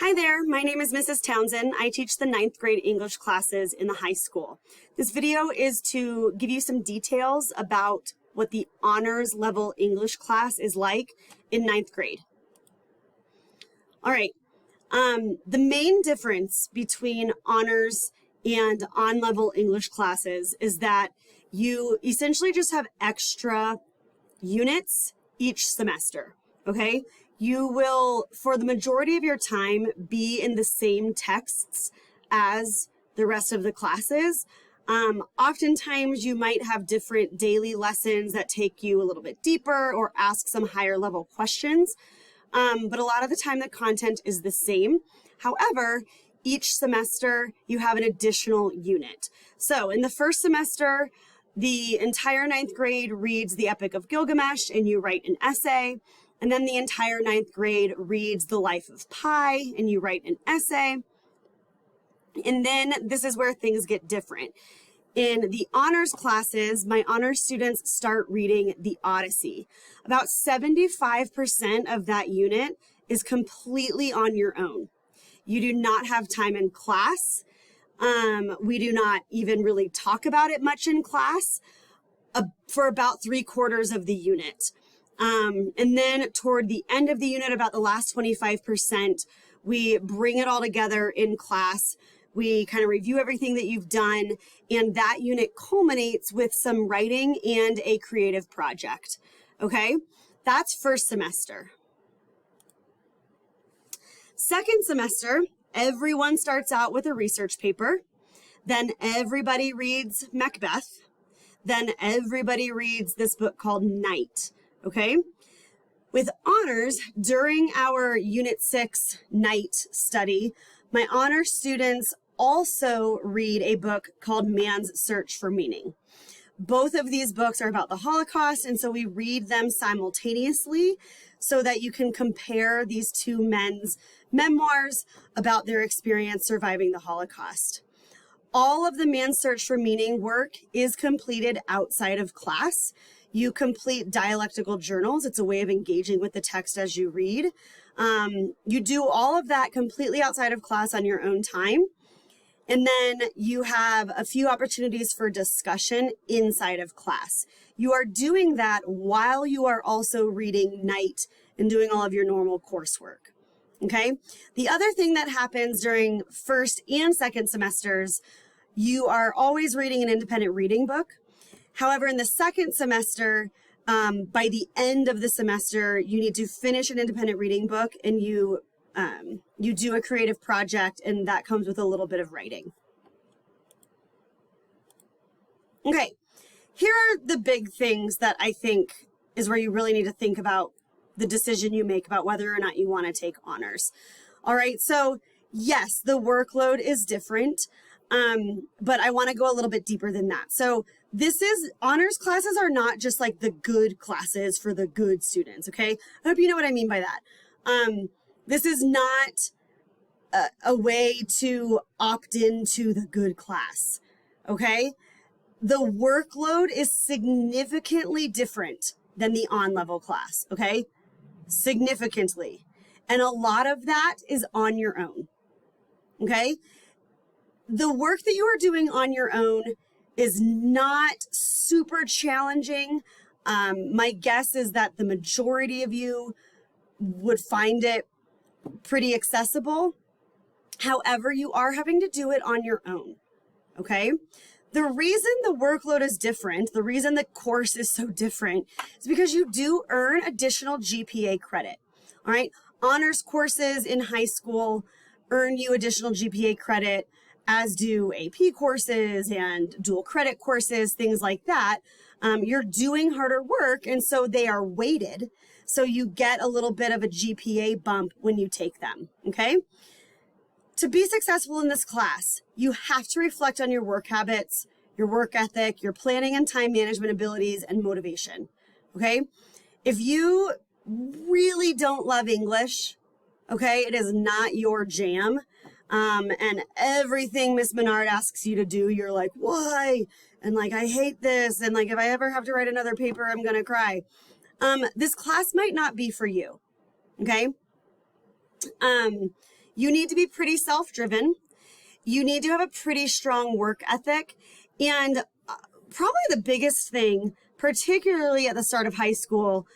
Hi there, my name is Mrs. Townsend. I teach the 9th grade English classes in the high school. This video is to give you some details about what the honors level English class is like in 9th grade. All right, the main difference between honors and on-level English classes is that you essentially just have extra units each semester, okay? You will, for the majority of your time, be in the same texts as the rest of the classes. Oftentimes, you might have different daily lessons that take you a little bit deeper or ask some higher level questions. But a lot of the time, the content is the same. However, each semester, you have an additional unit. So in the first semester, the entire 9th grade reads the Epic of Gilgamesh and you write an essay. And then the entire 9th grade reads The Life of Pi and you write an essay. And then this is where things get different. In the honors classes, my honors students start reading the Odyssey. About 75% of that unit is completely on your own. You do not have time in class. We do not even really talk about it much in class for about 3/4 of the unit. And then toward the end of the unit, about the last 25%, we bring it all together in class. We kind of review everything that you've done, and that unit culminates with some writing and a creative project. Okay, that's first semester. Second semester, everyone starts out with a research paper. Then everybody reads Macbeth. Then everybody reads this book called Night. Okay, with honors, during our Unit 6 Night study, my honors students also read a book called Man's Search for Meaning. Both of these books are about the Holocaust, and so we read them simultaneously so that you can compare these two men's memoirs about their experience surviving the Holocaust. All of the Man's Search for Meaning work is completed outside of class. You complete dialectical journals. It's a way of engaging with the text as you read. You do all of that completely outside of class on your own time. And then you have a few opportunities for discussion inside of class. You are doing that while you are also reading Night and doing all of your normal coursework. Okay? The other thing that happens during first and second semesters, you are always reading an independent reading book. However, in the second semester, by the end of the semester, you need to finish an independent reading book and you do a creative project, and that comes with a little bit of writing. Okay, here are the big things that I think is where you really need to think about the decision you make about whether or not you want to take honors. All right, so yes, the workload is different, but I want to go a little bit deeper than that. So honors classes are not just like the good classes for the good students, okay? I hope you know what I mean by that. This is not a way to opt into the good class, okay? The workload is significantly different than the on-level class, okay? Significantly. And a lot of that is on your own, okay? The work that you are doing on your own is not super challenging. My guess is that the majority of you would find it pretty accessible. However, you are having to do it on your own, okay? The reason the workload is different, the reason the course is so different, is because you do earn additional GPA credit, all right? Honors courses in high school earn you additional GPA credit, as do AP courses and dual credit courses, things like that. You're doing harder work, and so they are weighted. So you get a little bit of a GPA bump when you take them, okay? To be successful in this class, you have to reflect on your work habits, your work ethic, your planning and time management abilities, and motivation, okay? If you really don't love English, okay, it is not your jam, and everything Miss Menard asks you to do, you're like, why? And like, I hate this, and like, if I ever have to write another paper, I'm gonna cry. This class might not be for you, okay? you need to be pretty self-driven. You need to have a pretty strong work ethic. And probably the biggest thing, particularly at the start of high school,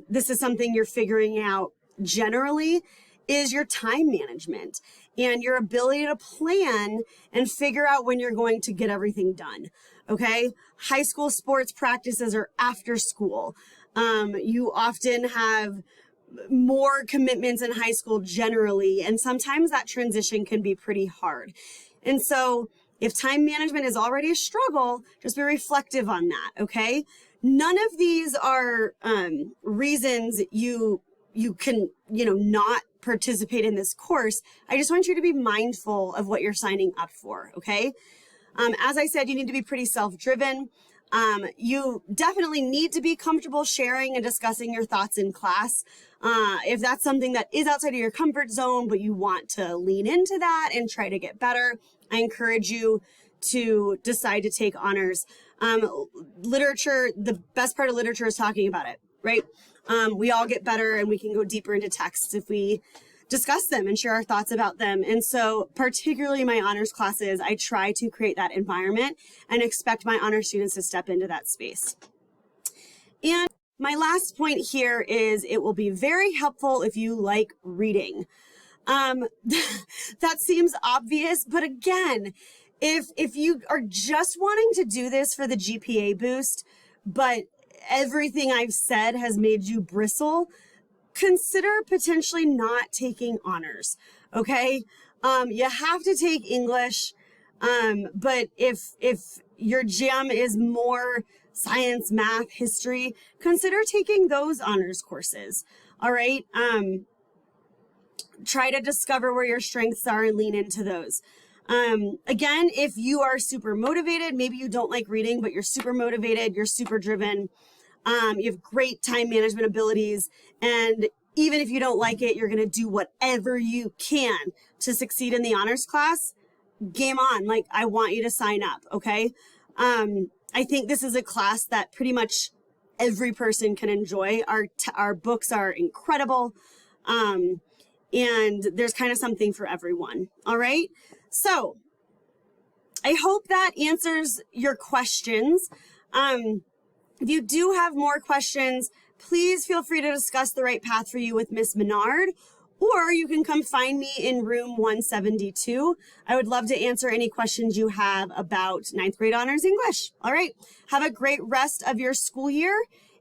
this is something you're figuring out generally, is your time management and your ability to plan and figure out when you're going to get everything done. Okay. High school sports practices are after school. You often have more commitments in high school generally, and sometimes that transition can be pretty hard. And so if time management is already a struggle, just be reflective on that. Okay. None of these are reasons you can, not participate in this course. I just want you to be mindful of what you're signing up for, okay? As I said, you need to be pretty self-driven. You definitely need to be comfortable sharing and discussing your thoughts in class. If that's something that is outside of your comfort zone, but you want to lean into that and try to get better, I encourage you to decide to take honors. Literature, the best part of literature is talking about it, right? We all get better and we can go deeper into texts if we discuss them and share our thoughts about them. And so particularly my honors classes, I try to create that environment and expect my honor students to step into that space. And my last point here is it will be very helpful if you like reading. That seems obvious, but again, if you are just wanting to do this for the GPA boost, but everything I've said has made you bristle, consider potentially not taking honors, okay? You have to take English, but if your jam is more science, math, history, consider taking those honors courses, all right? Try to discover where your strengths are and lean into those. Again, if you are super motivated, maybe you don't like reading, but you're super motivated, you're super driven, you have great time management abilities, and even if you don't like it, you're going to do whatever you can to succeed in the honors class. Game on. Like, I want you to sign up. Okay. I think this is a class that pretty much every person can enjoy. Our books are incredible. And there's kind of something for everyone. All right. So I hope that answers your questions. If you do have more questions, please feel free to discuss the right path for you with Miss Menard, or you can come find me in room 172. I would love to answer any questions you have about 9th grade honors English. All right. Have a great rest of your school year,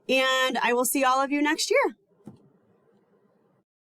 and I will see all of you next year.